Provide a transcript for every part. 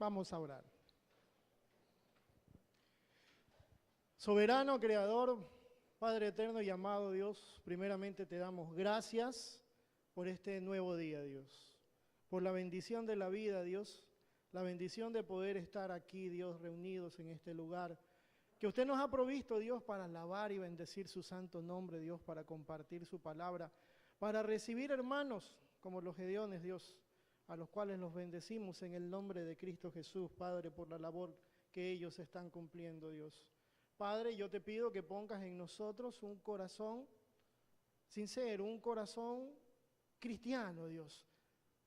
Vamos a orar. Soberano, Creador, Padre eterno y amado Dios, primeramente te damos gracias por este nuevo día, Dios, por la bendición de la vida, Dios, la bendición de poder estar aquí, Dios, reunidos en este lugar, que usted nos ha provisto, Dios, para alabar y bendecir su santo nombre, Dios, para compartir su palabra, para recibir hermanos como los Gedeones, Dios, a los cuales los bendecimos en el nombre de Cristo Jesús, Padre, por la labor que ellos están cumpliendo, Dios. Padre, yo te pido que pongas en nosotros un corazón sincero, un corazón cristiano, Dios,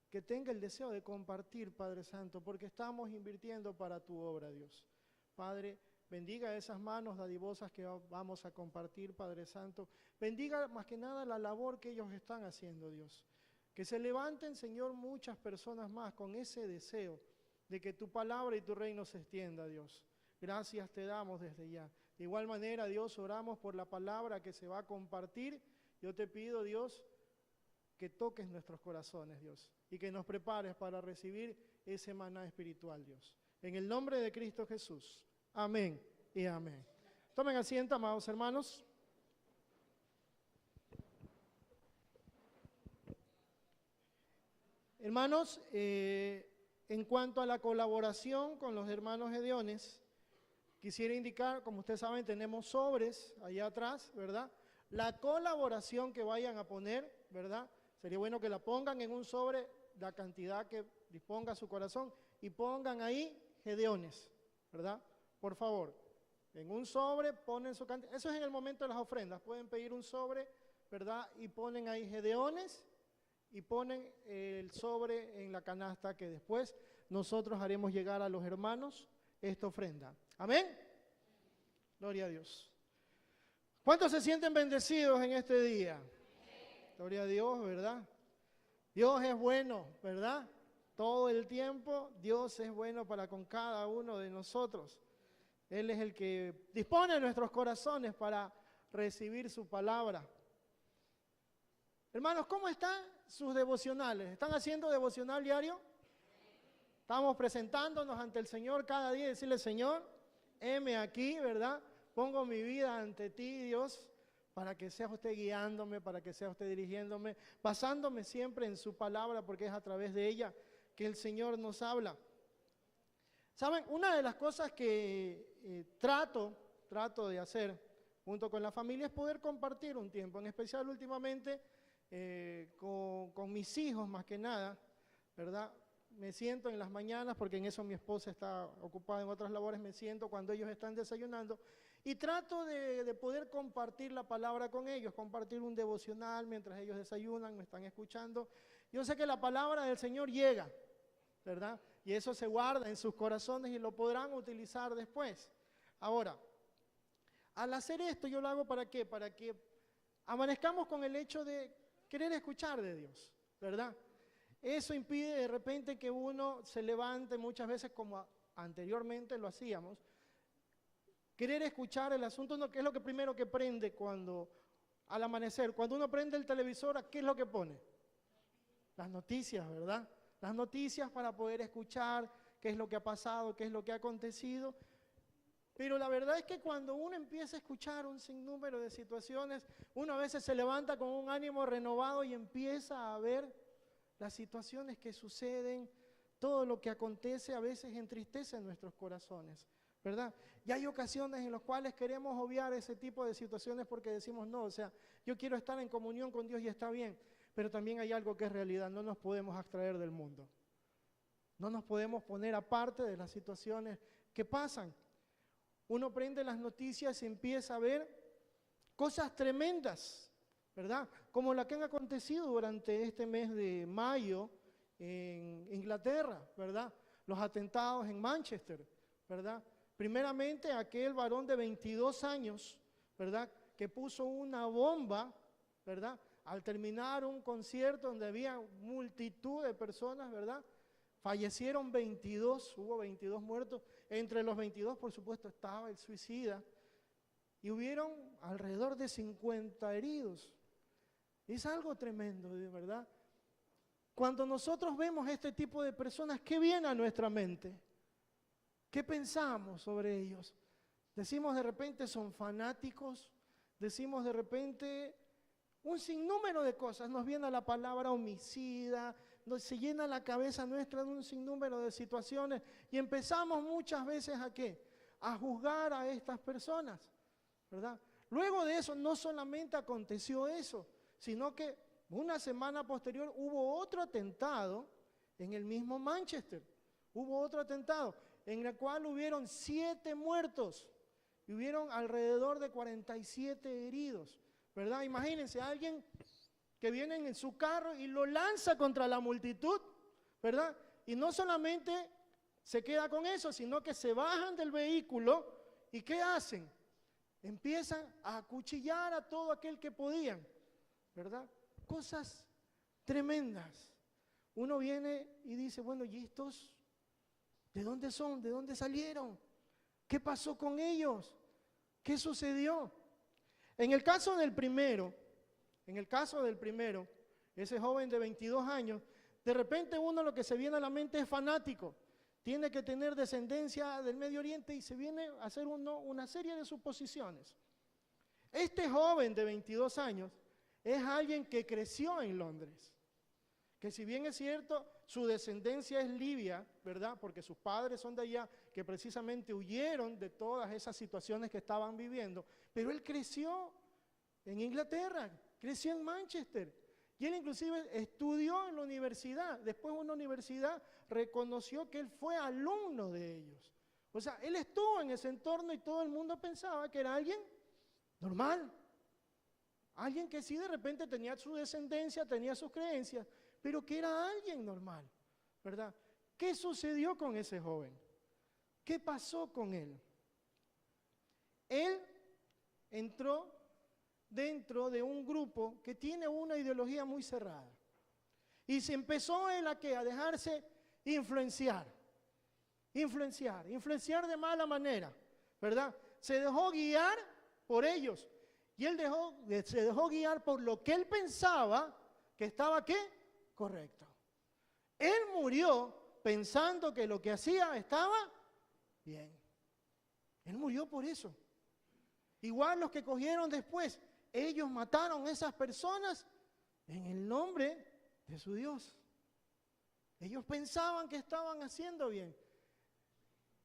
que tenga el deseo de compartir, Padre Santo, porque estamos invirtiendo para tu obra, Dios. Padre, bendiga esas manos dadivosas que vamos a compartir, Padre Santo. Bendiga más que nada la labor que ellos están haciendo, Dios. Que se levanten, Señor, muchas personas más con ese deseo de que tu palabra y tu reino se extienda, Dios. Gracias te damos desde ya. De igual manera, Dios, oramos por la palabra que se va a compartir. Yo te pido, Dios, que toques nuestros corazones, Dios, y que nos prepares para recibir ese maná espiritual, Dios. En el nombre de Cristo Jesús. Amén y amén. Tomen asiento, amados hermanos. Hermanos, en cuanto a la colaboración con los hermanos Gedeones, quisiera indicar, como ustedes saben, tenemos sobres allá atrás, ¿verdad? La colaboración que vayan a poner, ¿verdad? Sería bueno que la pongan en un sobre, la cantidad que disponga su corazón, y pongan ahí Gedeones, ¿verdad? Por favor, en un sobre ponen su cantidad. Eso es en el momento de las ofrendas. Pueden pedir un sobre, ¿verdad? Y ponen ahí Gedeones y ponen el sobre en la canasta que después nosotros haremos llegar a los hermanos esta ofrenda. ¿Amén? Gloria a Dios. ¿Cuántos se sienten bendecidos en este día? Gloria a Dios, ¿verdad? Dios es bueno, ¿verdad? Todo el tiempo Dios es bueno para con cada uno de nosotros. Él es el que dispone nuestros corazones para recibir su palabra. Hermanos, ¿cómo están sus devocionales? ¿Están haciendo devocional diario? Estamos presentándonos ante el Señor cada día y decirle, Señor, heme aquí, ¿verdad? Pongo mi vida ante ti, Dios, para que sea usted guiándome, para que sea usted dirigiéndome, basándome siempre en su palabra, porque es a través de ella que el Señor nos habla. ¿Saben? Una de las cosas que trato de hacer junto con la familia es poder compartir un tiempo, en especial últimamente con mis hijos más que nada, ¿verdad? Me siento en las mañanas, porque en eso mi esposa está ocupada en otras labores, me siento cuando ellos están desayunando y trato de poder compartir la palabra con ellos, compartir un devocional mientras ellos desayunan, me están escuchando. Yo sé que la palabra del Señor llega, ¿verdad? Y eso se guarda en sus corazones y lo podrán utilizar después. Ahora, al hacer esto yo lo hago ¿para qué? Para que amanezcamos con el hecho de querer escuchar de Dios, ¿verdad? Eso impide de repente que uno se levante muchas veces como anteriormente lo hacíamos. Querer escuchar el asunto, ¿no? ¿Qué es lo que primero que prende cuando al amanecer? Cuando uno prende el televisor, ¿qué es lo que pone? Las noticias, ¿verdad? Las noticias para poder escuchar qué es lo que ha pasado, qué es lo que ha acontecido. Pero la verdad es que cuando uno empieza a escuchar un sinnúmero de situaciones, uno a veces se levanta con un ánimo renovado y empieza a ver las situaciones que suceden, todo lo que acontece a veces entristece nuestros corazones, ¿verdad? Y hay ocasiones en las cuales queremos obviar ese tipo de situaciones porque decimos, no, o sea, yo quiero estar en comunión con Dios y está bien, pero también hay algo que es realidad, no nos podemos abstraer del mundo. No nos podemos poner aparte de las situaciones que pasan. Uno prende las noticias y empieza a ver cosas tremendas, ¿verdad? Como la que han acontecido durante este mes de mayo en Inglaterra, ¿verdad? Los atentados en Manchester, ¿verdad? Primeramente aquel varón de 22 años, ¿verdad? Que puso una bomba, ¿verdad? Al terminar un concierto donde había multitud de personas, ¿verdad? Fallecieron 22, hubo 22 muertos. Entre los 22, por supuesto, estaba el suicida. Y hubieron alrededor de 50 heridos. Es algo tremendo, de verdad. Cuando nosotros vemos este tipo de personas, ¿qué viene a nuestra mente? ¿Qué pensamos sobre ellos? Decimos de repente son fanáticos, decimos de repente un sinnúmero de cosas, nos viene la palabra homicida, se llena la cabeza nuestra de un sinnúmero de situaciones y empezamos muchas veces ¿a qué? A juzgar a estas personas, ¿verdad? Luego de eso no solamente aconteció eso, sino que una semana posterior hubo otro atentado en el mismo Manchester. Hubo otro atentado en el cual hubieron 7 muertos y hubieron alrededor de 47 heridos, ¿verdad? Imagínense, alguien que viene en su carro y lo lanza contra la multitud, ¿verdad? Y no solamente se queda con eso, sino que se bajan del vehículo y ¿qué hacen? Empiezan a acuchillar a todo aquel que podían, ¿verdad? Cosas tremendas. Uno viene y dice, bueno, ¿y estos de dónde son? ¿De dónde salieron? ¿Qué pasó con ellos? ¿Qué sucedió? En el caso del primero, ese joven de 22 años, de repente uno lo que se viene a la mente es fanático. Tiene que tener descendencia del Medio Oriente y se viene a hacer una serie de suposiciones. Este joven de 22 años es alguien que creció en Londres, que si bien es cierto, su descendencia es libia, ¿verdad? Porque sus padres son de allá, que precisamente huyeron de todas esas situaciones que estaban viviendo, pero él creció en Inglaterra, creció en Manchester, y él inclusive estudió en la universidad. Después una universidad reconoció que él fue alumno de ellos. O sea, él estuvo en ese entorno y todo el mundo pensaba que era alguien normal. Alguien que sí de repente tenía su descendencia, tenía sus creencias, pero que era alguien normal, ¿verdad? ¿Qué sucedió con ese joven? ¿Qué pasó con él? Él entró dentro de un grupo que tiene una ideología muy cerrada. Y se empezó él a dejarse influenciar de mala manera, ¿verdad? Se dejó guiar por ellos. Y él se dejó guiar por lo que él pensaba que estaba, ¿qué? Correcto. Él murió pensando que lo que hacía estaba bien. Él murió por eso. Igual los que cogieron después, ellos mataron a esas personas en el nombre de su Dios. Ellos pensaban que estaban haciendo bien.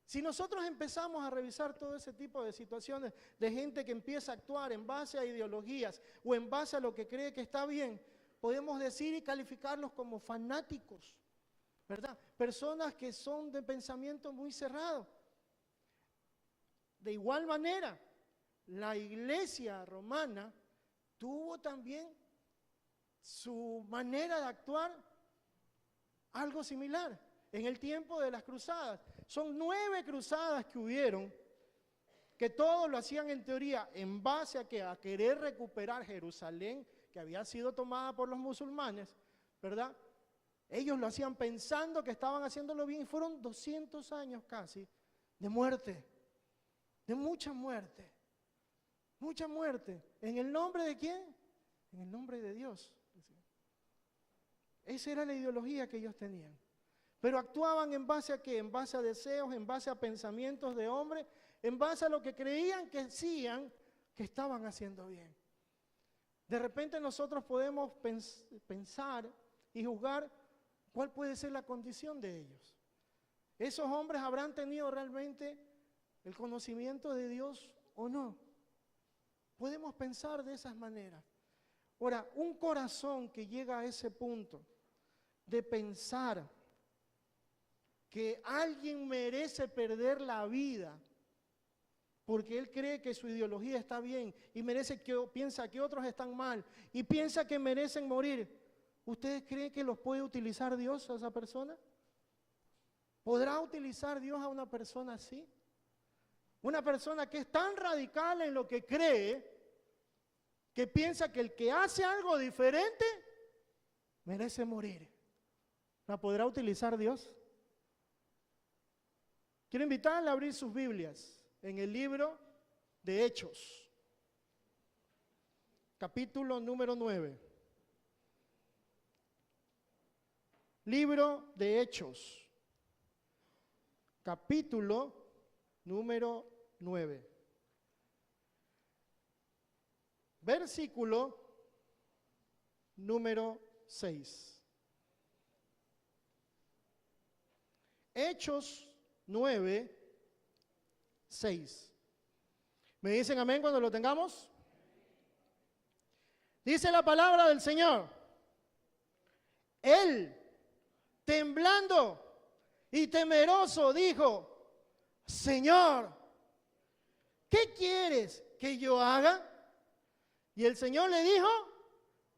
Si nosotros empezamos a revisar todo ese tipo de situaciones de gente que empieza a actuar en base a ideologías o en base a lo que cree que está bien, podemos decir y calificarlos como fanáticos, ¿verdad? Personas que son de pensamiento muy cerrado. De igual manera, la iglesia romana tuvo también su manera de actuar algo similar en el tiempo de las cruzadas. Son 9 cruzadas que hubieron, que todos lo hacían en teoría en base a querer recuperar Jerusalén, que había sido tomada por los musulmanes, ¿verdad? Ellos lo hacían pensando que estaban haciéndolo bien y fueron 200 años casi de muerte, de mucha muerte. Mucha muerte. ¿En el nombre de quién? En el nombre de Dios. Esa era la ideología que ellos tenían. Pero actuaban en base a ¿qué? En base a deseos, en base a pensamientos de hombre, en base a lo que creían que hacían, que estaban haciendo bien. De repente nosotros podemos pensar y juzgar cuál puede ser la condición de ellos. ¿Esos hombres habrán tenido realmente el conocimiento de Dios o no? Podemos pensar de esas maneras. Ahora, un corazón que llega a ese punto de pensar que alguien merece perder la vida porque él cree que su ideología está bien y piensa que otros están mal y piensa que merecen morir, ¿ustedes creen que los puede utilizar Dios a esa persona? ¿Podrá utilizar Dios a una persona así? Una persona que es tan radical en lo que cree, que piensa que el que hace algo diferente merece morir. ¿La podrá utilizar Dios? Quiero invitarle a abrir sus Biblias en el libro de Hechos, capítulo número 9. Libro de Hechos, capítulo número 9. Versículo número 6. Hechos 9, 6. ¿Me dicen amén cuando lo tengamos? Dice la palabra del Señor. Él, temblando y temeroso, dijo: Señor, ¿qué quieres que yo haga? Y el Señor le dijo: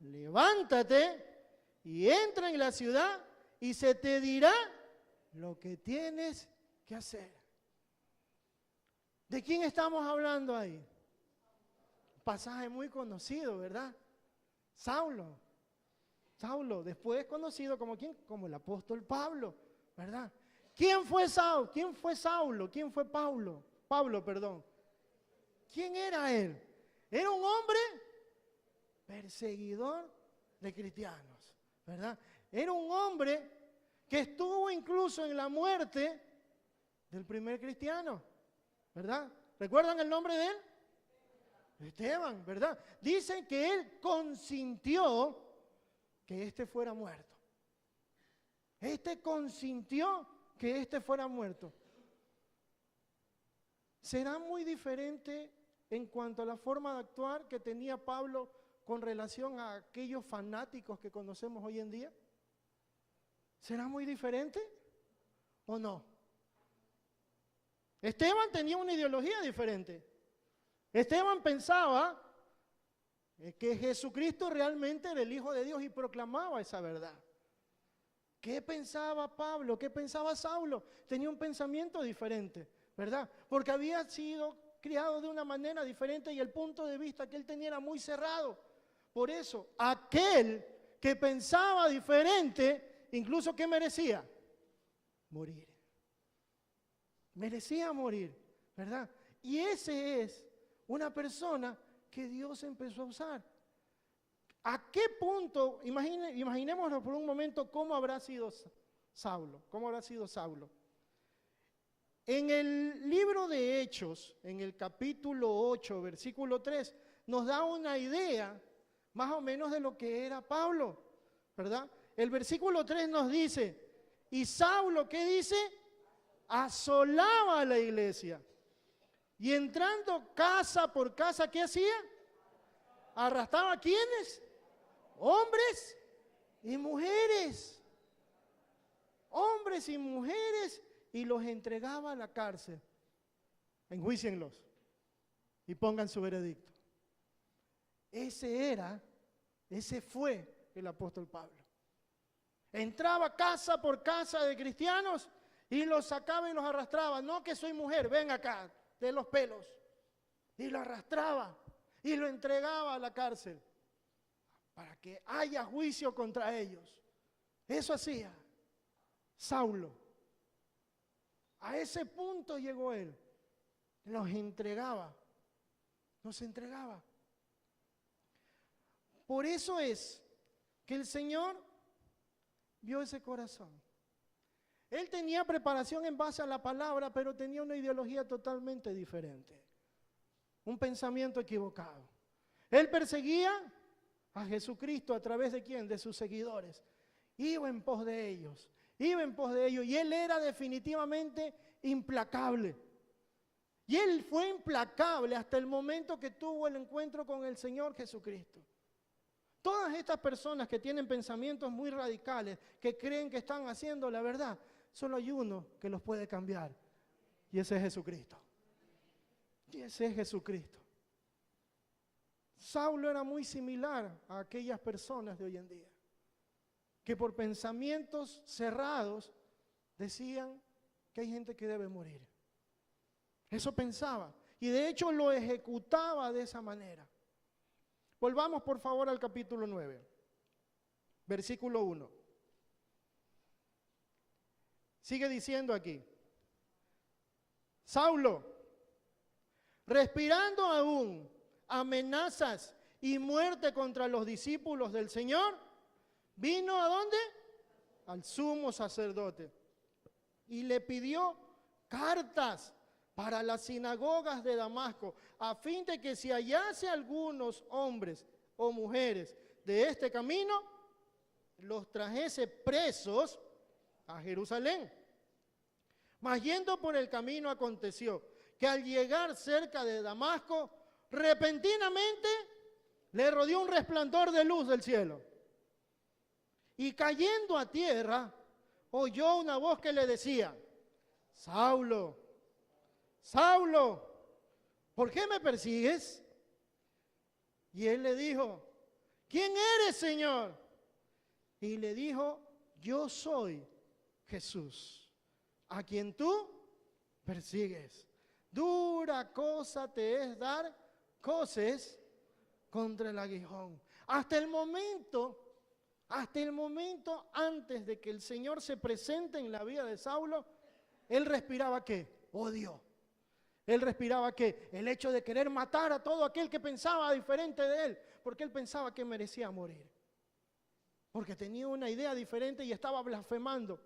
levántate y entra en la ciudad y se te dirá lo que tienes que hacer. ¿De quién estamos hablando ahí? Pasaje muy conocido, ¿verdad? Saulo, después conocido como ¿quién? Como el apóstol Pablo, ¿verdad? ¿Quién fue Saulo? ¿Quién fue Saulo? ¿Quién fue Pablo? Perdón. ¿Quién era él? Era un hombre perseguidor de cristianos, ¿verdad? Era un hombre que estuvo incluso en la muerte del primer cristiano, ¿verdad? ¿Recuerdan el nombre de él? Esteban, ¿verdad? Dicen que él consintió que éste fuera muerto. Consintió que éste fuera muerto. ¿Será muy diferente en cuanto a la forma de actuar que tenía Pablo con relación a aquellos fanáticos que conocemos hoy en día? ¿Será muy diferente o no? Esteban tenía una ideología diferente. Esteban pensaba que Jesucristo realmente era el Hijo de Dios y proclamaba esa verdad. ¿Qué pensaba Pablo? ¿Qué pensaba Saulo? Tenía un pensamiento diferente, ¿verdad? Porque había sido criado de una manera diferente y el punto de vista que él tenía era muy cerrado. Por eso, aquel que pensaba diferente, incluso ¿qué merecía? Morir. Merecía morir, ¿verdad? Y ese es una persona que Dios empezó a usar. ¿A qué punto? Imaginémonos por un momento cómo habrá sido Saulo. ¿Cómo habrá sido Saulo? En el libro de Hechos, en el capítulo 8, versículo 3, nos da una idea más o menos de lo que era Pablo, ¿verdad? El versículo 3 nos dice, y Saulo, ¿qué dice? Asolaba a la iglesia. Y entrando casa por casa, ¿qué hacía? Arrastraba a ¿quiénes? Hombres y mujeres. Hombres y mujeres, y los entregaba a la cárcel. Enjuícienlos y pongan su veredicto. Ese fue el apóstol Pablo. Entraba casa por casa de cristianos y los sacaba y los arrastraba. No que soy mujer, ven acá, de los pelos. Y lo arrastraba y lo entregaba a la cárcel para que haya juicio contra ellos. Eso hacía Saulo. A ese punto llegó él. Los entregaba. Los entregaba. Por eso es que el Señor vio ese corazón. Él tenía preparación en base a la palabra, pero tenía una ideología totalmente diferente. Un pensamiento equivocado. Él perseguía a Jesucristo a través de ¿quién? De sus seguidores. Iba en pos de ellos. Iba en pos de ellos. Y él era definitivamente implacable. Y él fue implacable hasta el momento que tuvo el encuentro con el Señor Jesucristo. Todas estas personas que tienen pensamientos muy radicales, que creen que están haciendo la verdad, solo hay uno que los puede cambiar. Y ese es Jesucristo. Y ese es Jesucristo. Saulo era muy similar a aquellas personas de hoy en día, que por pensamientos cerrados decían que hay gente que debe morir. Eso pensaba. Y de hecho lo ejecutaba de esa manera. Volvamos por favor al capítulo 9, versículo 1. Sigue diciendo aquí, Saulo, respirando aún amenazas y muerte contra los discípulos del Señor, vino ¿a dónde? Al sumo sacerdote y le pidió cartas para las sinagogas de Damasco, a fin de que si hallase algunos hombres o mujeres de este camino, los trajese presos a Jerusalén. Mas yendo por el camino aconteció que al llegar cerca de Damasco, repentinamente le rodeó un resplandor de luz del cielo. Y cayendo a tierra, oyó una voz que le decía: Saulo, Saulo, ¿por qué me persigues? Y él le dijo: ¿quién eres, Señor? Y le dijo: yo soy Jesús, a quien tú persigues. Dura cosa te es dar coces contra el aguijón. Hasta el momento antes de que el Señor se presente en la vida de Saulo, él respiraba ¿qué? Odio. Él respiraba ¿qué? El hecho de querer matar a todo aquel que pensaba diferente de él, porque él pensaba que merecía morir. Porque tenía una idea diferente y estaba blasfemando.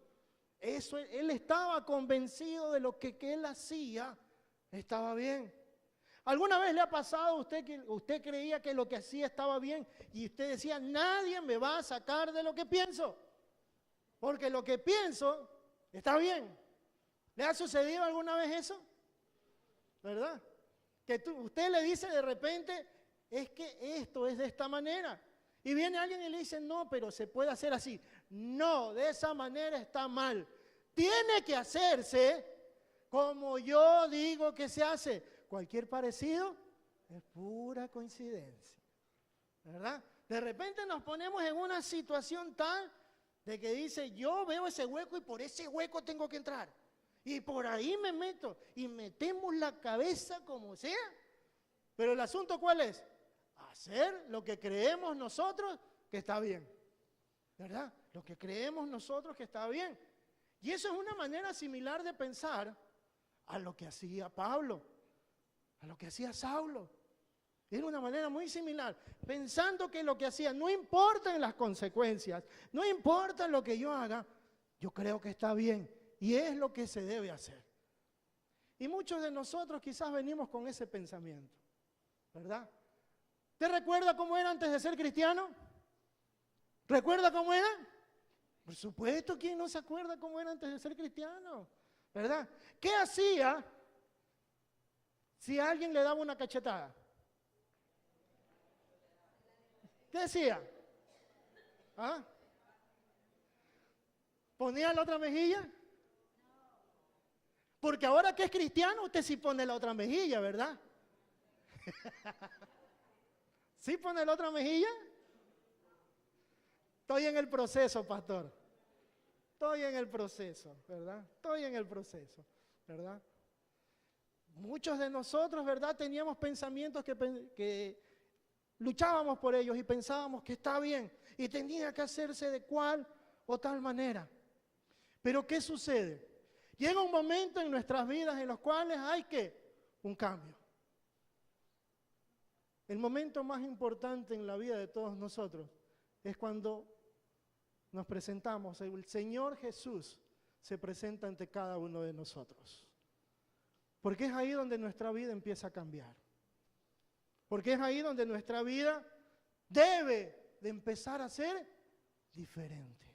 Eso, él estaba convencido de lo que él hacía estaba bien. ¿Alguna vez le ha pasado a usted que usted creía que lo que hacía estaba bien y usted decía: nadie me va a sacar de lo que pienso, porque lo que pienso está bien? ¿Le ha sucedido alguna vez eso? ¿Verdad? Que usted le dice de repente: es que esto es de esta manera. Y viene alguien y le dice: no, pero se puede hacer así. No, de esa manera está mal. Tiene que hacerse como yo digo que se hace. Cualquier parecido es pura coincidencia, ¿verdad? De repente nos ponemos en una situación tal de que dice: yo veo ese hueco y por ese hueco tengo que entrar. Y por ahí me meto y metemos la cabeza como sea. Pero el asunto ¿cuál es? Hacer lo que creemos nosotros que está bien, ¿verdad? Lo que creemos nosotros que está bien. Y eso es una manera similar de pensar a lo que hacía Pablo, a lo que hacía Saulo. Era una manera muy similar, pensando que lo que hacía, no importa en las consecuencias, no importa lo que yo haga, yo creo que está bien y es lo que se debe hacer. Y muchos de nosotros quizás venimos con ese pensamiento, ¿verdad? ¿Te recuerda cómo era antes de ser cristiano? ¿Recuerda cómo era? Por supuesto, ¿quién no se acuerda cómo era antes de ser cristiano? ¿Verdad? ¿Qué hacía si alguien le daba una cachetada? ¿Qué decía? ¿Ah? ¿Ponía la otra mejilla? Porque ahora que es cristiano, usted sí pone la otra mejilla, ¿verdad? ¿Sí pone la otra mejilla? Estoy en el proceso, pastor. Estoy en el proceso, ¿verdad? Estoy en el proceso, ¿verdad? Muchos de nosotros, ¿verdad? Teníamos pensamientos que luchábamos por ellos y pensábamos que está bien y tenía que hacerse de cual o tal manera. Pero ¿qué sucede? Llega un momento en nuestras vidas en los cuales hay un cambio. El momento más importante en la vida de todos nosotros es cuando nos presentamos, el Señor Jesús se presenta ante cada uno de nosotros. Porque es ahí donde nuestra vida empieza a cambiar. Porque es ahí donde nuestra vida debe de empezar a ser diferente.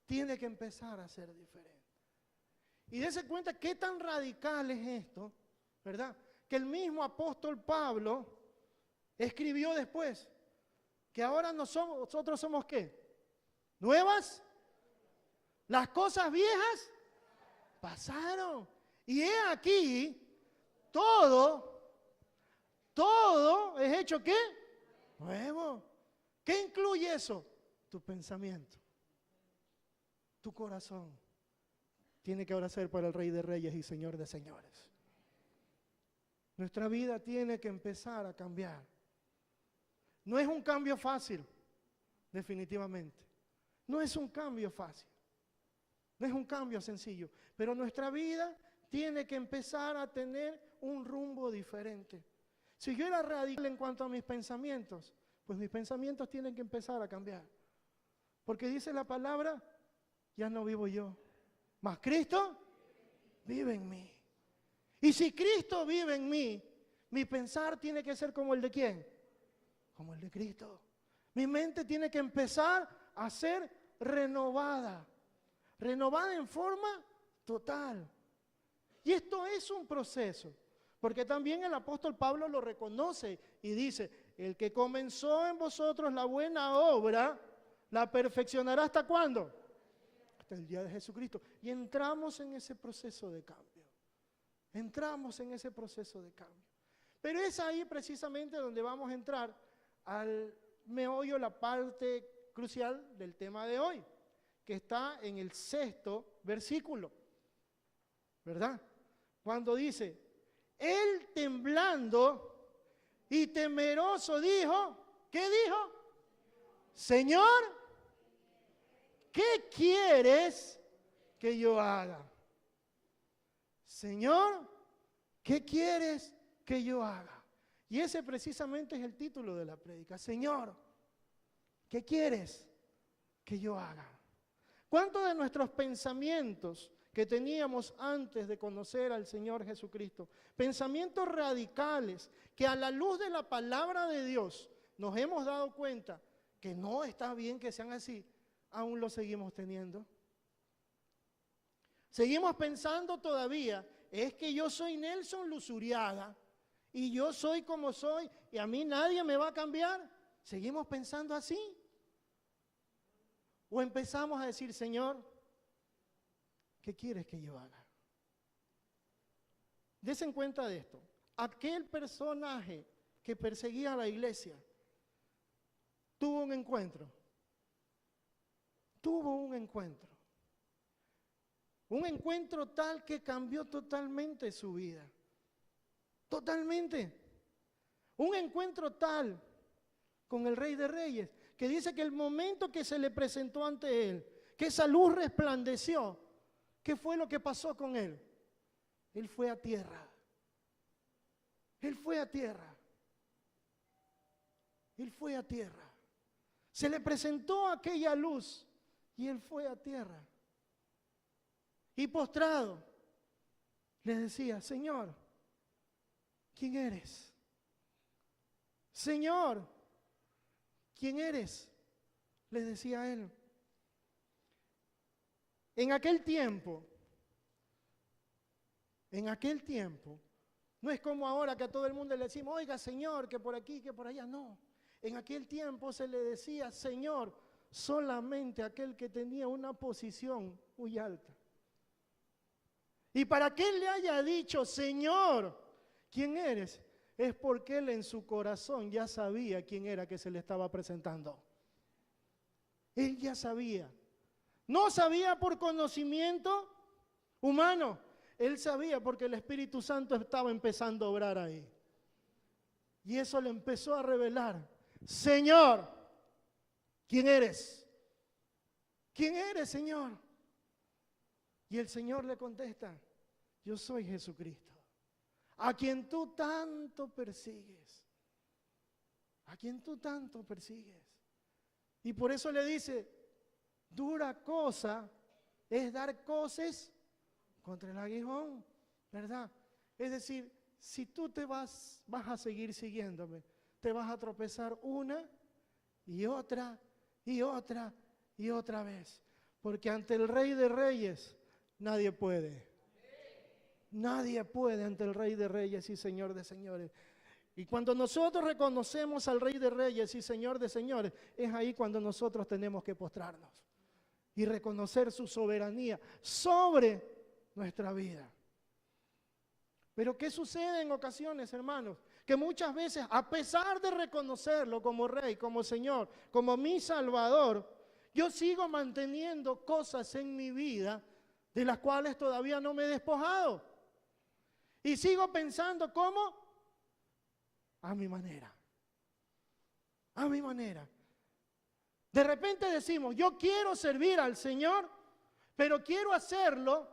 Tiene que empezar a ser diferente. Y dése cuenta qué tan radical es esto, ¿verdad? Que el mismo apóstol Pablo escribió después, que ahora nosotros somos ¿qué? ¿Nuevas? Las cosas viejas pasaron. Y he aquí, todo es hecho ¿qué? Nuevo. ¿Qué incluye eso? Tu pensamiento, tu corazón. Tiene que ahora ser para el Rey de Reyes y Señor de Señores. Nuestra vida tiene que empezar a cambiar. No es un cambio fácil, definitivamente. No es un cambio fácil. No es un cambio sencillo. Pero nuestra vida tiene que empezar a tener un rumbo diferente. Si yo era radical en cuanto a mis pensamientos, pues mis pensamientos tienen que empezar a cambiar. Porque dice la palabra, ya no vivo yo, mas Cristo vive en mí. Y si Cristo vive en mí, mi pensar tiene que ser como el de ¿quién? Como el de Cristo. Mi mente tiene que empezar a ser renovada. Renovada en forma total. Y esto es un proceso. Porque también el apóstol Pablo lo reconoce y dice, el que comenzó en vosotros la buena obra, la perfeccionará ¿hasta cuándo? Hasta el día de Jesucristo. Y entramos en ese proceso de cambio. Entramos en ese proceso de cambio. Pero es ahí precisamente donde vamos a entrar al meollo, la parte crucial del tema de hoy, que está en el 6º versículo, ¿verdad? Cuando dice, él temblando y temeroso dijo, ¿qué dijo? Señor, ¿qué quieres que yo haga? Señor, ¿qué quieres que yo haga? Y ese precisamente es el título de la prédica. Señor, ¿qué quieres que yo haga? ¿Cuántos de nuestros pensamientos que teníamos antes de conocer al Señor Jesucristo, pensamientos radicales que a la luz de la palabra de Dios nos hemos dado cuenta que no está bien que sean así, aún lo seguimos teniendo? Seguimos pensando todavía, es que yo soy Nelson Luzuriaga y yo soy como soy y a mí nadie me va a cambiar. ¿Seguimos pensando así? ¿O empezamos a decir, Señor, ¿qué quieres que yo haga? Desen cuenta de esto. Aquel personaje que perseguía a la iglesia tuvo un encuentro. Tuvo un encuentro. Un encuentro tal que cambió totalmente su vida. Totalmente. Un encuentro tal con el Rey de Reyes, que dice que el momento que se le presentó ante él, que esa luz resplandeció, ¿qué fue lo que pasó con él? Él fue a tierra. Él fue a tierra. Él fue a tierra. Se le presentó aquella luz y él fue a tierra. Y postrado, le decía, Señor, ¿quién eres? Señor, ¿quién eres? Le decía a él. En aquel tiempo, no es como ahora que a todo el mundo le decimos, oiga Señor, que por aquí, que por allá, no. En aquel tiempo se le decía, Señor, solamente aquel que tenía una posición muy alta. Y para que él le haya dicho, Señor, ¿quién eres? Es porque él en su corazón ya sabía quién era que se le estaba presentando. Él ya sabía. No sabía por conocimiento humano. Él sabía porque el Espíritu Santo estaba empezando a obrar ahí. Y eso le empezó a revelar. Señor, ¿quién eres? ¿Quién eres, Señor? Y el Señor le contesta, yo soy Jesucristo, a quien tú tanto persigues. A quien tú tanto persigues. Y por eso le dice, dura cosa es dar coces contra el aguijón, ¿verdad? Es decir, si tú te vas a seguir siguiéndome, te vas a tropezar una y otra y otra y otra vez. Porque ante el Rey de Reyes nadie puede. Nadie puede ante el Rey de Reyes y Señor de Señores. Y cuando nosotros reconocemos al Rey de Reyes y Señor de Señores, es ahí cuando nosotros tenemos que postrarnos y reconocer su soberanía sobre nuestra vida. Pero ¿qué sucede en ocasiones, hermanos? Que muchas veces, a pesar de reconocerlo como Rey, como Señor, como mi Salvador, yo sigo manteniendo cosas en mi vida de las cuales todavía no me he despojado. Y sigo pensando, ¿cómo? A mi manera. A mi manera. De repente decimos, yo quiero servir al Señor, pero quiero hacerlo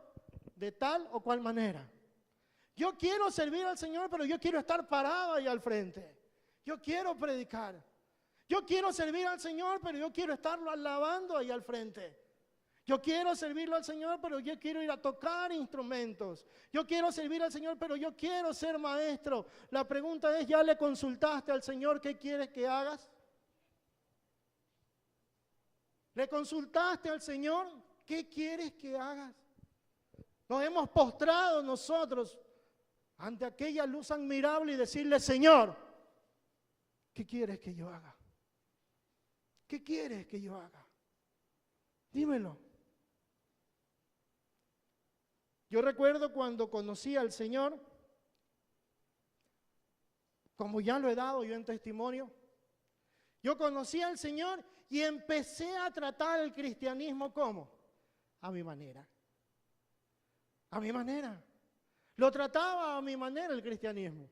de tal o cual manera. Yo quiero servir al Señor, pero yo quiero estar parado ahí al frente. Yo quiero predicar. Yo quiero servir al Señor, pero yo quiero estarlo alabando ahí al frente. Yo quiero servirlo al Señor, pero yo quiero ir a tocar instrumentos. Yo quiero servir al Señor, pero yo quiero ser maestro. La pregunta es, ¿ya le consultaste al Señor qué quieres que hagas? ¿Le consultaste al Señor qué quieres que hagas? Nos hemos postrado nosotros ante aquella luz admirable y decirle, Señor, ¿qué quieres que yo haga? ¿Qué quieres que yo haga? Dímelo. Yo recuerdo cuando conocí al Señor, como ya lo he dado yo en testimonio, yo conocí al Señor y empecé a tratar el cristianismo ¿cómo? A mi manera. A mi manera. Lo trataba a mi manera el cristianismo.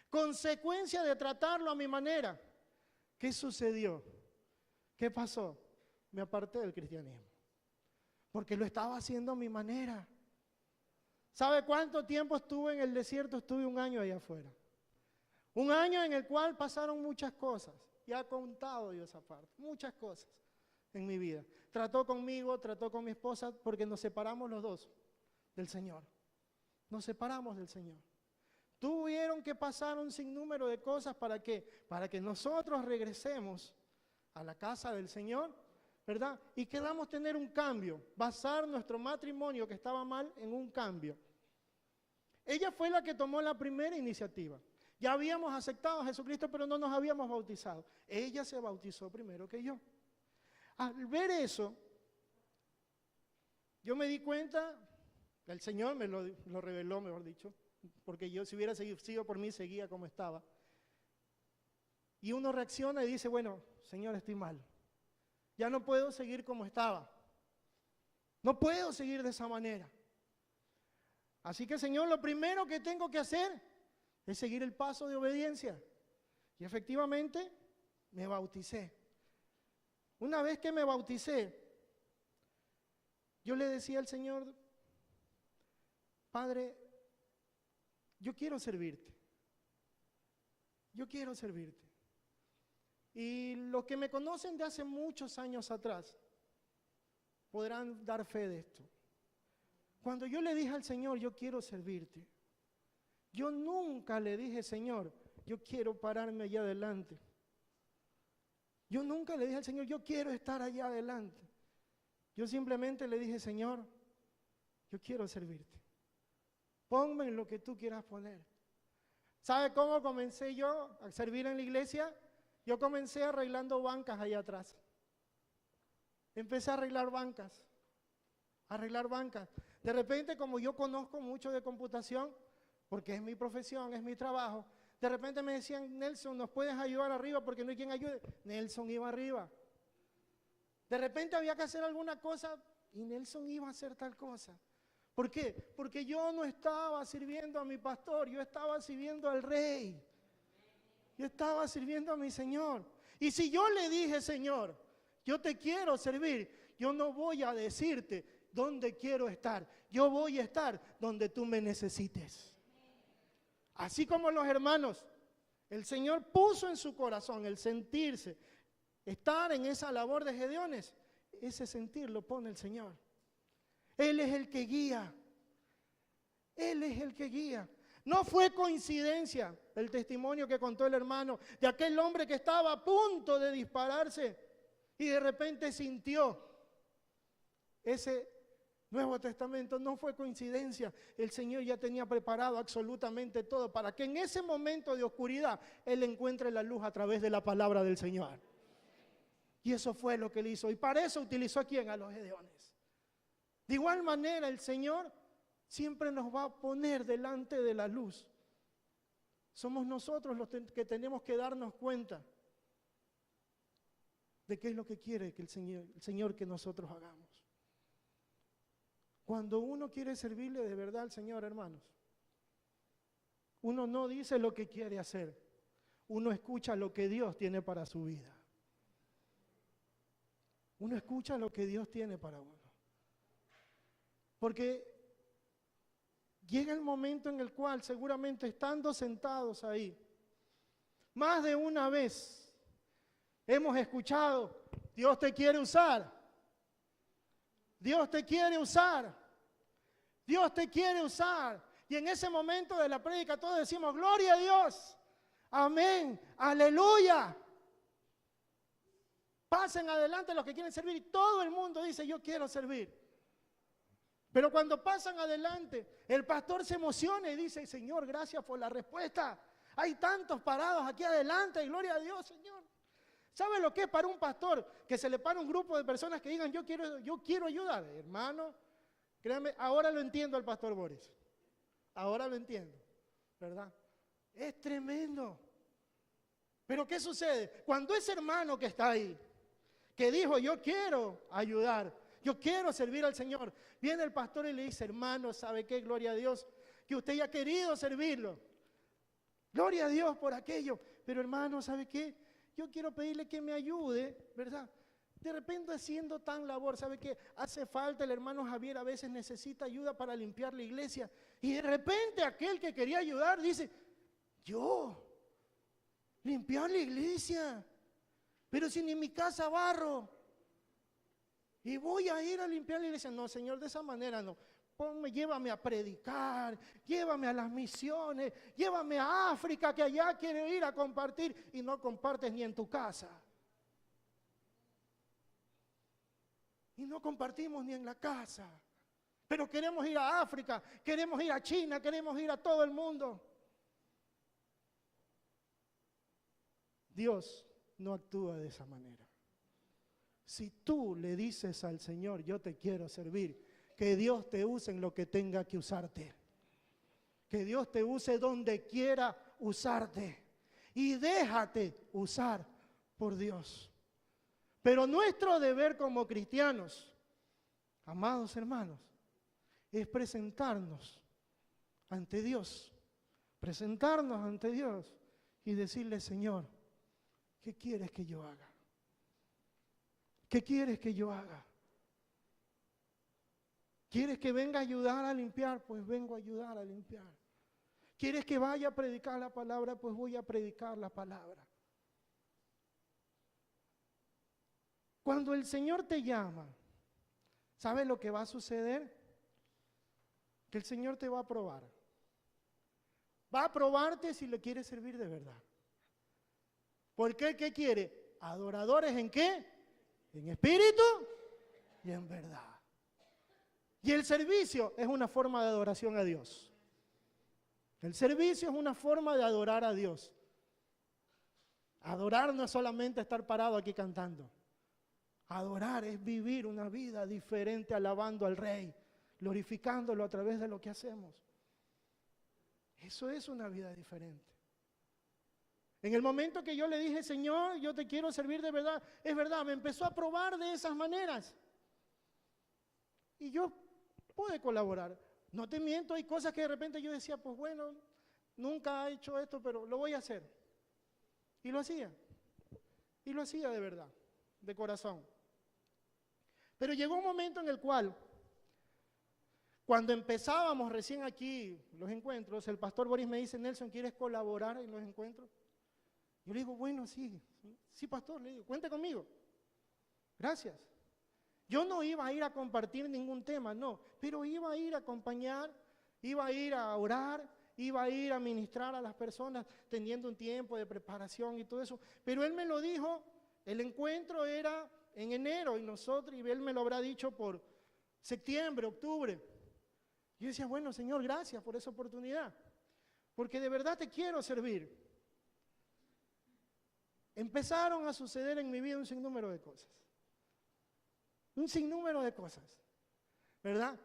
Consecuencia de tratarlo a mi manera. ¿Qué sucedió? ¿Qué pasó? Me aparté del cristianismo. Porque lo estaba haciendo a mi manera. ¿Sabe cuánto tiempo estuve en el desierto? Estuve 1 año allá afuera. 1 año en el cual pasaron muchas cosas. Ya he contado yo esa parte. Muchas cosas en mi vida. Trató conmigo, trató con mi esposa, porque nos separamos los dos del Señor. Nos separamos del Señor. Tuvieron que pasar un sinnúmero de cosas ¿para qué? Para que nosotros regresemos a la casa del Señor, ¿verdad? Y queramos tener un cambio, basar nuestro matrimonio que estaba mal en un cambio. Ella fue la que tomó la primera iniciativa. Ya habíamos aceptado a Jesucristo, pero no nos habíamos bautizado. Ella se bautizó primero que yo. Al ver eso, yo me di cuenta, el Señor me lo reveló, mejor dicho, porque yo si hubiera sido por mí, seguía como estaba. Y uno reacciona y dice, bueno, Señor, estoy mal. Ya no puedo seguir como estaba. No puedo seguir de esa manera. Así que, Señor, lo primero que tengo que hacer es seguir el paso de obediencia. Y efectivamente, me bauticé. Una vez que me bauticé, yo le decía al Señor, Padre, yo quiero servirte. Yo quiero servirte. Y los que me conocen de hace muchos años atrás podrán dar fe de esto. Cuando yo le dije al Señor, yo quiero servirte, yo nunca le dije, Señor, yo quiero pararme allá adelante. Yo nunca le dije al Señor, yo quiero estar allá adelante. Yo simplemente le dije, Señor, yo quiero servirte. Ponme en lo que tú quieras poner. ¿Sabe cómo comencé yo a servir en la iglesia? Yo comencé arreglando bancas allá atrás. Empecé a arreglar bancas. De repente, como yo conozco mucho de computación, porque es mi profesión, es mi trabajo, de repente me decían, Nelson, ¿nos puedes ayudar arriba? Porque no hay quien ayude. Nelson iba arriba. De repente había que hacer alguna cosa y Nelson iba a hacer tal cosa. ¿Por qué? Porque yo no estaba sirviendo a mi pastor, yo estaba sirviendo al Rey. Yo estaba sirviendo a mi Señor. Y si yo le dije, Señor, yo te quiero servir, yo no voy a decirte dónde quiero estar. Yo voy a estar donde tú me necesites. Así como los hermanos, el Señor puso en su corazón el sentirse, estar en esa labor de Gedeones. Ese sentir lo pone el Señor. Él es el que guía. Él es el que guía. No fue coincidencia el testimonio que contó el hermano de aquel hombre que estaba a punto de dispararse y de repente sintió ese Nuevo Testamento. No fue coincidencia. El Señor ya tenía preparado absolutamente todo para que en ese momento de oscuridad Él encuentre la luz a través de la palabra del Señor. Y eso fue lo que Él hizo. Y para eso utilizó ¿a quién? A los Gedeones. De igual manera el Señor siempre nos va a poner delante de la luz. Somos nosotros los que tenemos que darnos cuenta de qué es lo que quiere que el Señor que nosotros hagamos. Cuando uno quiere servirle de verdad al Señor, hermanos, uno no dice lo que quiere hacer, uno escucha lo que Dios tiene para su vida. Uno escucha lo que Dios tiene para uno. Porque llega el momento en el cual seguramente estando sentados ahí, más de una vez hemos escuchado, Dios te quiere usar, Dios te quiere usar. Dios te quiere usar. Y en ese momento de la prédica todos decimos, gloria a Dios. Amén. Aleluya. Pasen adelante los que quieren servir. Y todo el mundo dice, yo quiero servir. Pero cuando pasan adelante, el pastor se emociona y dice, Señor, gracias por la respuesta. Hay tantos parados aquí adelante, y gloria a Dios, Señor. ¿Sabe lo que es para un pastor? Que se le para un grupo de personas que digan, yo quiero ayudar. Hermano, créanme, ahora lo entiendo al pastor Boris. Ahora lo entiendo, ¿verdad? Es tremendo. Pero ¿qué sucede? Cuando ese hermano que está ahí, que dijo, yo quiero ayudar, yo quiero servir al Señor, viene el pastor y le dice, hermano, ¿sabe qué? Gloria a Dios, que usted ya ha querido servirlo. Gloria a Dios por aquello. Pero hermano, ¿sabe qué? Yo quiero pedirle que me ayude, ¿verdad? De repente haciendo tan labor, ¿sabe qué? Hace falta, el hermano Javier a veces necesita ayuda para limpiar la iglesia. Y de repente aquel que quería ayudar dice, yo, limpiar la iglesia, pero si ni en mi casa barro. Y voy a ir a limpiar la iglesia. No, Señor, de esa manera no. Llévame a predicar, llévame a las misiones, llévame a África, que allá quiero ir a compartir, y no compartes ni en tu casa. Y no compartimos ni en la casa. Pero queremos ir a África, queremos ir a China, queremos ir a todo el mundo. Dios no actúa de esa manera. Si tú le dices al Señor, yo te quiero servir, que Dios te use en lo que tenga que usarte. Que Dios te use donde quiera usarte. Y déjate usar por Dios. Pero nuestro deber como cristianos, amados hermanos, es presentarnos ante Dios. Presentarnos ante Dios y decirle, Señor, ¿qué quieres que yo haga? ¿Qué quieres que yo haga? ¿Quieres que venga a ayudar a limpiar? Pues vengo a ayudar a limpiar. ¿Quieres que vaya a predicar la palabra? Pues voy a predicar la palabra. Cuando el Señor te llama, ¿sabes lo que va a suceder? Que el Señor te va a probar. Va a probarte si le quieres servir de verdad. Porque ¿qué quiere? ¿Adoradores en qué? En espíritu y en verdad. Y el servicio es una forma de adoración a Dios. El servicio es una forma de adorar a Dios. Adorar no es solamente estar parado aquí cantando. Adorar es vivir una vida diferente alabando al Rey, glorificándolo a través de lo que hacemos. Eso es una vida diferente. En el momento que yo le dije, Señor, yo te quiero servir de verdad, es verdad, me empezó a probar de esas maneras. Y yo pude colaborar. No te miento, hay cosas que de repente yo decía, pues bueno, nunca he hecho esto, pero lo voy a hacer. Y lo hacía. Y lo hacía de verdad, de corazón. Pero llegó un momento en el cual, cuando empezábamos recién aquí los encuentros, el pastor Boris me dice, Nelson, ¿quieres colaborar en los encuentros? Yo le digo, bueno, sí, pastor, le digo, cuente conmigo. Gracias. Yo no iba a ir a compartir ningún tema, no, pero iba a ir a acompañar, iba a ir a orar, iba a ir a ministrar a las personas, teniendo un tiempo de preparación y todo eso. Pero él me lo dijo, el encuentro era en enero y él me lo habrá dicho por septiembre, octubre. Yo decía, bueno, Señor, gracias por esa oportunidad, porque de verdad te quiero servir. Empezaron a suceder en mi vida un sinnúmero de cosas. Un sinnúmero de cosas, ¿verdad?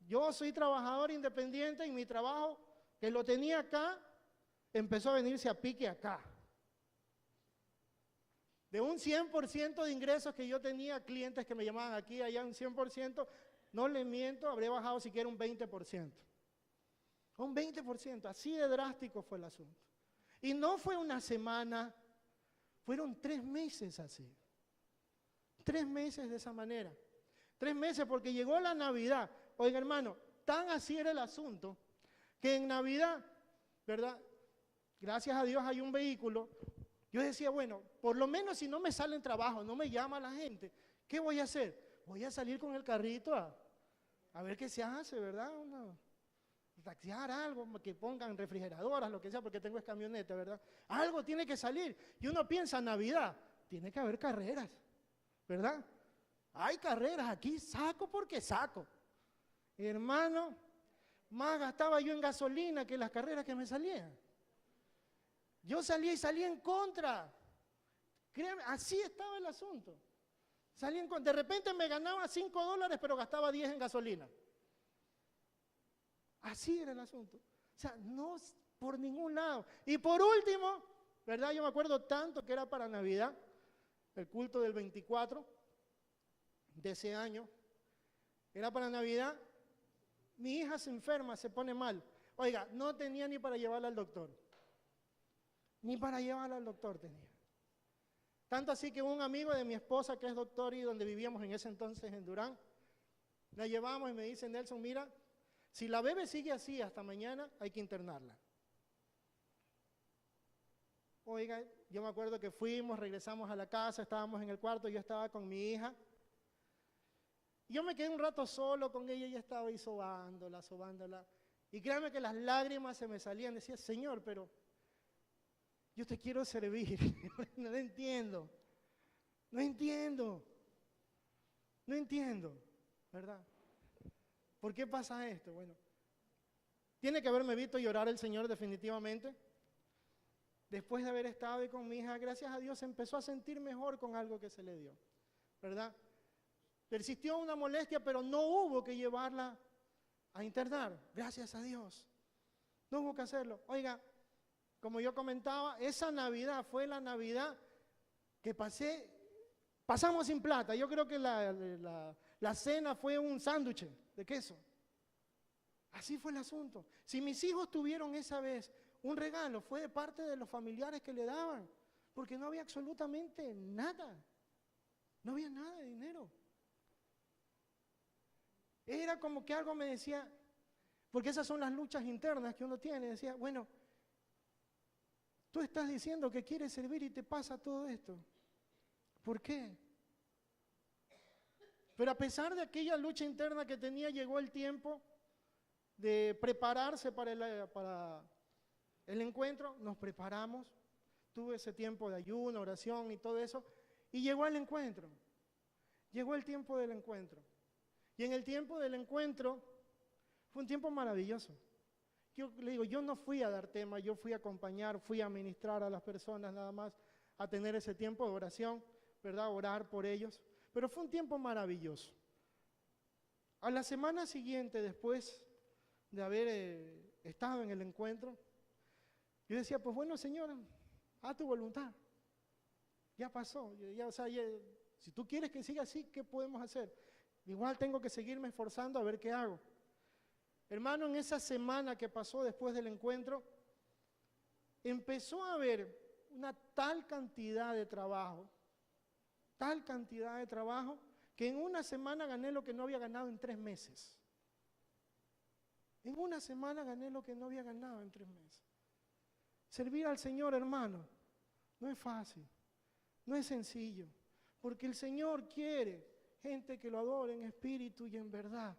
Yo soy trabajador independiente y mi trabajo, que lo tenía acá, empezó a venirse a pique acá. De un 100% de ingresos que yo tenía, clientes que me llamaban aquí, allá un 100%, no les miento, habré bajado siquiera un 20%. Un 20%, así de drástico fue el asunto. Y no fue una semana, fueron 3 meses así. 3 meses de esa manera. 3 meses porque llegó la Navidad. Oiga, hermano, tan así era el asunto que en Navidad, ¿verdad? Gracias a Dios hay un vehículo. Yo decía, bueno, por lo menos si no me sale en trabajo, no me llama la gente, ¿qué voy a hacer? voy a salir con el carrito a ver qué se hace, ¿verdad? Taxiar algo, que pongan refrigeradoras, lo que sea, porque tengo camioneta, ¿verdad? Algo tiene que salir. Y uno piensa, Navidad, tiene que haber carreras, ¿verdad? Hay carreras aquí, saco porque saco. Hermano, más gastaba yo en gasolina que las carreras que me salían. Yo salía y salía en contra. Créanme, así estaba el asunto. Salía en contra. De repente me ganaba $5, pero gastaba 10 en gasolina. Así era el asunto. O sea, no por ningún lado. Y por último, ¿verdad? Yo me acuerdo tanto que era para Navidad, el culto del 24 de ese año. Era para Navidad. Mi hija se enferma, se pone mal. Oiga, no tenía ni para llevarla al doctor. Ni para llevarla al doctor tenía. Tanto así que un amigo de mi esposa, que es doctor y donde vivíamos en ese entonces en Durán, la llevamos y me dice, Nelson, mira, si la bebé sigue así hasta mañana, hay que internarla. Oiga, yo me acuerdo que fuimos, regresamos a la casa, estábamos en el cuarto, yo estaba con mi hija. Yo me quedé un rato solo con ella y ella estaba ahí sobándola. Y créanme que las lágrimas se me salían. Decía, Señor, pero yo te quiero servir. No entiendo. No entiendo. No entiendo, ¿verdad? ¿Por qué pasa esto? Bueno, tiene que haberme visto llorar el Señor definitivamente. Después de haber estado ahí con mi hija, gracias a Dios empezó a sentir mejor con algo que se le dio, ¿verdad? Persistió una molestia, pero no hubo que llevarla a internar, gracias a Dios. No hubo que hacerlo. Oiga, como yo comentaba, esa Navidad fue la Navidad que pasamos sin plata. Yo creo que la cena fue un sándwich de queso. Así fue el asunto. Si mis hijos tuvieron esa vez un regalo, fue de parte de los familiares que le daban, porque no había absolutamente nada. No había nada de dinero. Era como que algo me decía, porque esas son las luchas internas que uno tiene, decía, bueno, tú estás diciendo que quieres servir y te pasa todo esto. ¿Por qué? Pero a pesar de aquella lucha interna que tenía, llegó el tiempo de prepararse para el encuentro. Nos preparamos, tuve ese tiempo de ayuno, oración y todo eso, y llegó el encuentro. Llegó el tiempo del encuentro. Y en el tiempo del encuentro fue un tiempo maravilloso. Yo le digo, yo no fui a dar tema, yo fui a acompañar, fui a ministrar a las personas nada más, a tener ese tiempo de oración, ¿verdad? Orar por ellos. Pero fue un tiempo maravilloso. A la semana siguiente, después de haber estado en el encuentro, yo decía, pues bueno, Señor, haz tu voluntad. Ya pasó. Si tú quieres que siga así, ¿qué podemos hacer? Igual tengo que seguirme esforzando a ver qué hago. Hermano, en esa semana que pasó después del encuentro, empezó a haber una tal cantidad de trabajo, que en una semana gané lo que no había ganado en 3 meses. En una semana gané lo que no había ganado en 3 meses. Servir al Señor, hermano, no es fácil, no es sencillo, porque el Señor quiere gente que lo adore en espíritu y en verdad.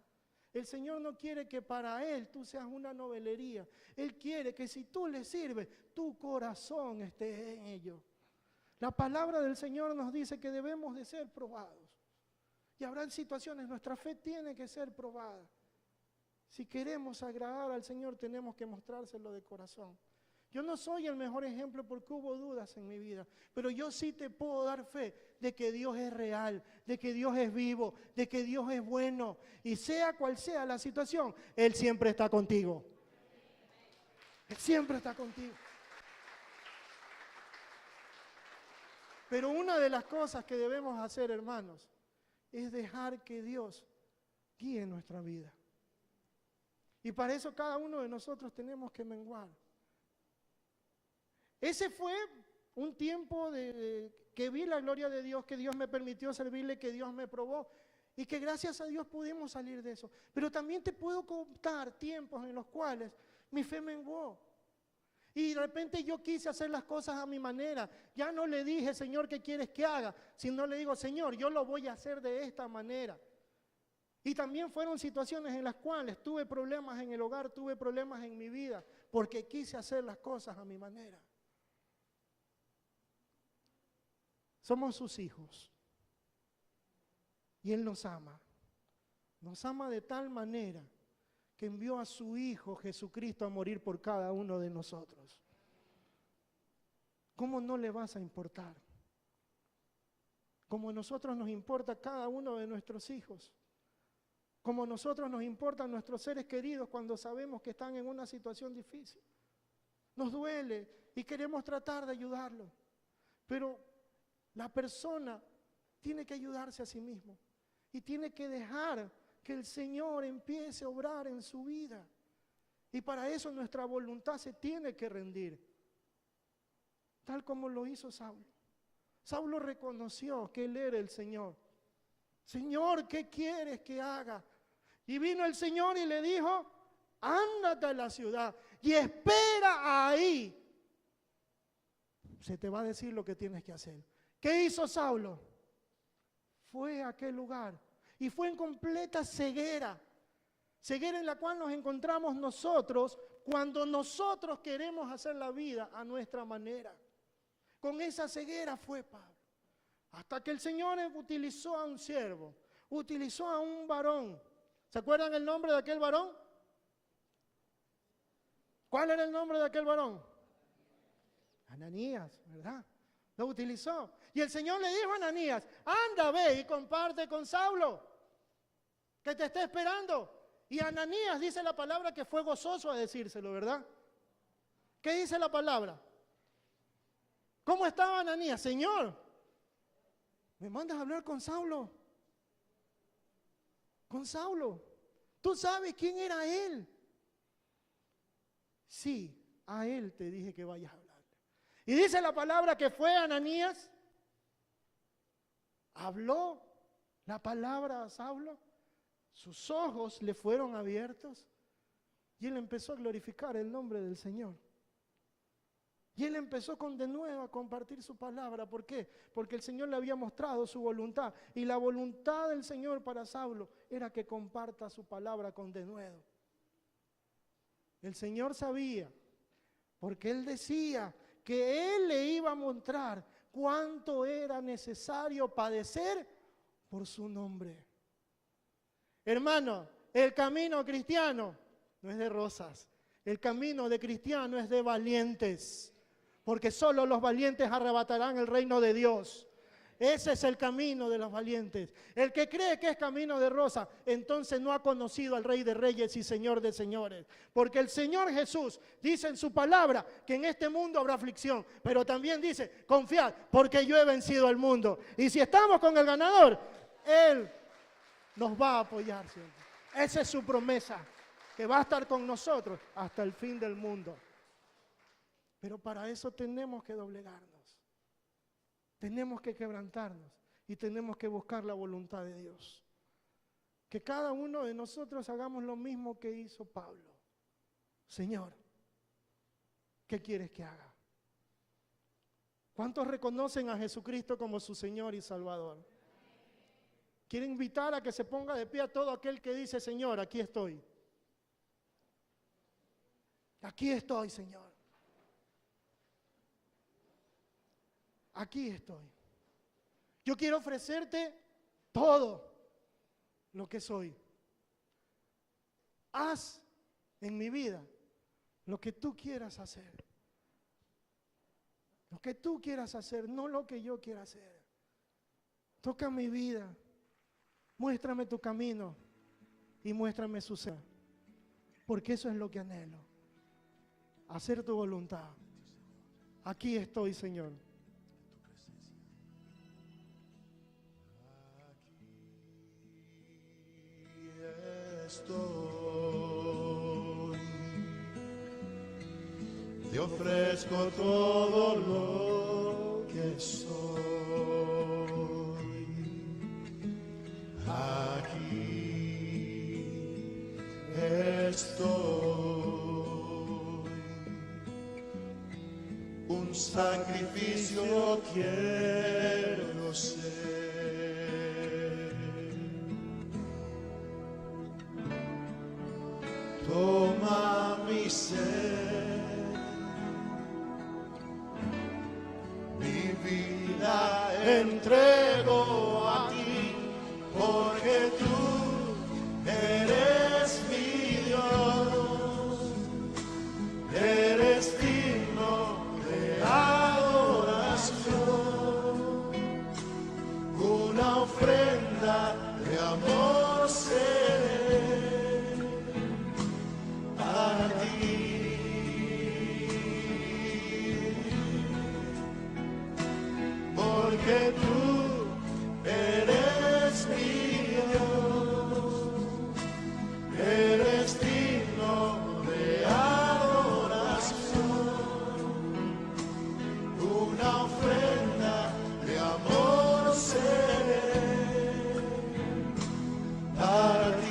El Señor no quiere que para Él tú seas una novelería. Él quiere que si tú le sirves, tu corazón esté en ello. La palabra del Señor nos dice que debemos de ser probados. Y habrá situaciones, nuestra fe tiene que ser probada. Si queremos agradar al Señor, tenemos que mostrárselo de corazón. Yo no soy el mejor ejemplo porque hubo dudas en mi vida, pero yo sí te puedo dar fe de que Dios es real, de que Dios es vivo, de que Dios es bueno. Y sea cual sea la situación, Él siempre está contigo. Él siempre está contigo. Pero una de las cosas que debemos hacer, hermanos, es dejar que Dios guíe nuestra vida. Y para eso cada uno de nosotros tenemos que menguar. Ese fue un tiempo que vi la gloria de Dios, que Dios me permitió servirle, que Dios me probó y que gracias a Dios pudimos salir de eso. Pero también te puedo contar tiempos en los cuales mi fe menguó. Y de repente yo quise hacer las cosas a mi manera. Ya no le dije, Señor, ¿qué quieres que haga? Sino le digo, Señor, yo lo voy a hacer de esta manera. Y también fueron situaciones en las cuales tuve problemas en el hogar, tuve problemas en mi vida, porque quise hacer las cosas a mi manera. Somos sus hijos. Y Él nos ama. Nos ama de tal manera que envió a su Hijo Jesucristo a morir por cada uno de nosotros. ¿Cómo no le vas a importar? Como a nosotros nos importa cada uno de nuestros hijos. Como a nosotros nos importan nuestros seres queridos cuando sabemos que están en una situación difícil. Nos duele y queremos tratar de ayudarlos. Pero la persona tiene que ayudarse a sí mismo y tiene que dejar que el Señor empiece a obrar en su vida. Y para eso nuestra voluntad se tiene que rendir, tal como lo hizo Saulo. Saulo reconoció que él era el Señor. Señor, ¿qué quieres que haga? Y vino el Señor y le dijo, ándate a la ciudad y espera ahí. Se te va a decir lo que tienes que hacer. ¿Qué hizo Saulo? Fue a aquel lugar y fue en completa ceguera. Ceguera en la cual nos encontramos nosotros cuando nosotros queremos hacer la vida a nuestra manera. Con esa ceguera fue Pablo. Hasta que el Señor utilizó a un siervo, utilizó a un varón. ¿Se acuerdan el nombre de aquel varón? ¿Cuál era el nombre de aquel varón? Ananías, ¿verdad? Lo utilizó. Y el Señor le dijo a Ananías, anda, ve y comparte con Saulo, que te está esperando. Y Ananías dice la palabra que fue gozoso a decírselo, ¿verdad? ¿Qué dice la palabra? ¿Cómo estaba Ananías? Señor, ¿me mandas a hablar con Saulo? Con Saulo. ¿Tú sabes quién era él? Sí, a él te dije que vayas a hablarle. Y dice la palabra que fue Ananías, habló la palabra a Saulo, sus ojos le fueron abiertos y él empezó a glorificar el nombre del Señor. Y él empezó de nuevo a compartir su palabra. ¿Por qué? Porque el Señor le había mostrado su voluntad. Y la voluntad del Señor para Saulo era que comparta su palabra con denuedo. El Señor sabía, porque Él decía que Él le iba a mostrar cuánto era necesario padecer por su nombre. Hermano, el camino cristiano no es de rosas. El camino de cristiano es de valientes. Porque solo los valientes arrebatarán el reino de Dios. Ese es el camino de los valientes. El que cree que es camino de rosa, entonces no ha conocido al Rey de Reyes y Señor de Señores. Porque el Señor Jesús dice en su palabra que en este mundo habrá aflicción. Pero también dice, confiad, porque yo he vencido al mundo. Y si estamos con el ganador, Él nos va a apoyar siempre. Esa es su promesa, que va a estar con nosotros hasta el fin del mundo. Pero para eso tenemos que doblegarnos, tenemos que quebrantarnos y tenemos que buscar la voluntad de Dios. Que cada uno de nosotros hagamos lo mismo que hizo Pablo. Señor, ¿qué quieres que haga? ¿Cuántos reconocen a Jesucristo como su Señor y Salvador? Quiero invitar a que se ponga de pie a todo aquel que dice, Señor, aquí estoy. Aquí estoy, Señor. Aquí estoy. Yo quiero ofrecerte todo lo que soy. Haz en mi vida lo que tú quieras hacer. Lo que tú quieras hacer, no lo que yo quiera hacer. Toca mi vida. Muéstrame tu camino y muéstrame su ser. Porque eso es lo que anhelo. Hacer tu voluntad. Aquí estoy, Señor. Estoy, te ofrezco todo lo que soy. Aquí estoy, sacrificio quiero ser. Toma mi ser, mi vida entrego a ti, porque tú eres mi Dios, eres digno de adoración, una ofrenda de amor seré para ti. Porque tú eres mi Dios, eres digno de adoración, una ofrenda de amor seré para ti.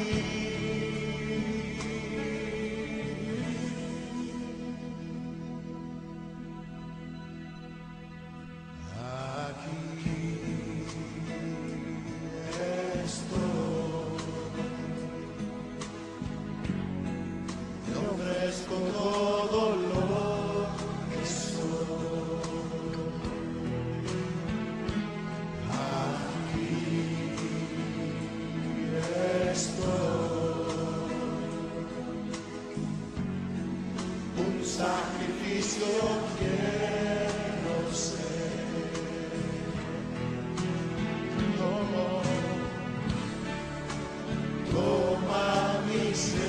Todo lo que soy, aquí estoy, un sacrificio quiero ser. Toma mi ser,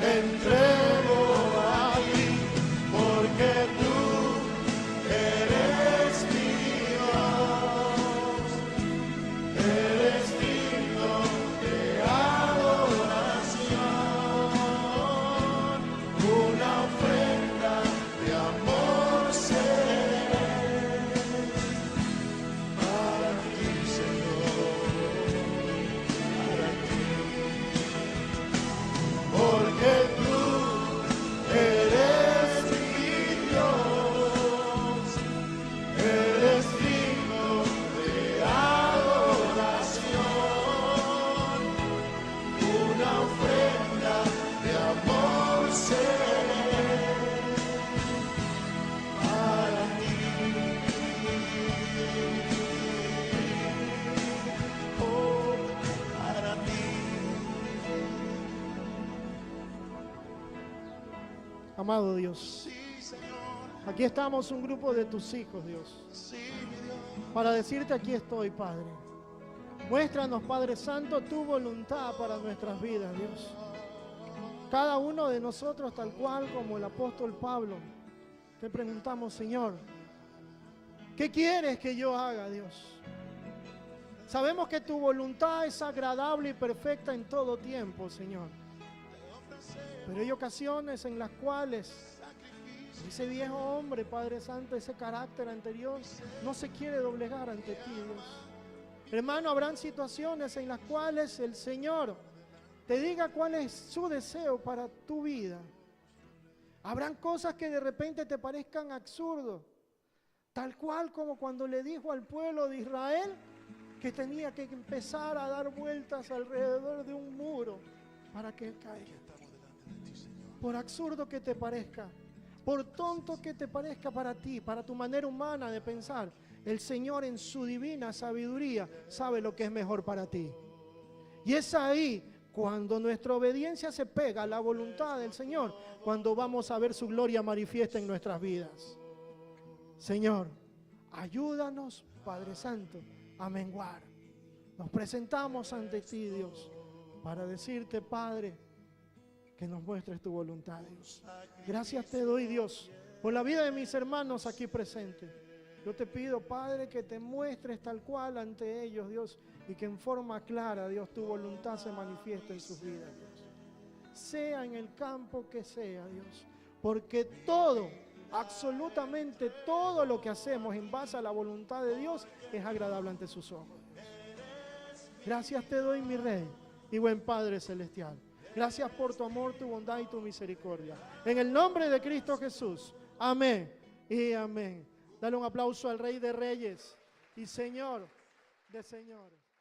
entrego a ti, porque tú eres mi Dios, eres digno de adoración, una ofrenda de amor seré para ti, Señor, para ti. Porque tú eres mi Dios, eres digno de adoración, una ofrenda de amor seré para ti. Oh, para ti. Amado Dios, aquí estamos un grupo de tus hijos, Dios, para decirte: aquí estoy, Padre. Muéstranos, Padre Santo, tu voluntad para nuestras vidas, Dios. Cada uno de nosotros, tal cual como el apóstol Pablo, te preguntamos: Señor, ¿qué quieres que yo haga, Dios? Sabemos que tu voluntad es agradable y perfecta en todo tiempo, Señor. Pero hay ocasiones en las cuales ese viejo hombre, Padre Santo, ese carácter anterior, no se quiere doblegar ante ti, Dios. Hermano, habrán situaciones en las cuales el Señor te diga cuál es su deseo para tu vida. Habrán cosas que de repente te parezcan absurdos, tal cual como cuando le dijo al pueblo de Israel que tenía que empezar a dar vueltas alrededor de un muro para que él caiga. Por absurdo que te parezca, por tonto que te parezca para ti, para tu manera humana de pensar, el Señor en su divina sabiduría sabe lo que es mejor para ti. Y es ahí cuando nuestra obediencia se pega a la voluntad del Señor, cuando vamos a ver su gloria manifiesta en nuestras vidas. Señor, ayúdanos, Padre Santo, a menguar. Nos presentamos ante ti, Dios, para decirte, Padre, que nos muestres tu voluntad, Dios. Gracias te doy, Dios, por la vida de mis hermanos aquí presentes. Yo te pido, Padre, que te muestres tal cual ante ellos, Dios, y que en forma clara, Dios, tu voluntad se manifieste en sus vidas, Dios. Sea en el campo que sea, Dios, porque todo, absolutamente todo lo que hacemos en base a la voluntad de Dios es agradable ante sus ojos. Gracias te doy, mi Rey y buen Padre Celestial. Gracias por tu amor, tu bondad y tu misericordia. En el nombre de Cristo Jesús. Amén y amén. Dale un aplauso al Rey de Reyes y Señor de Señores.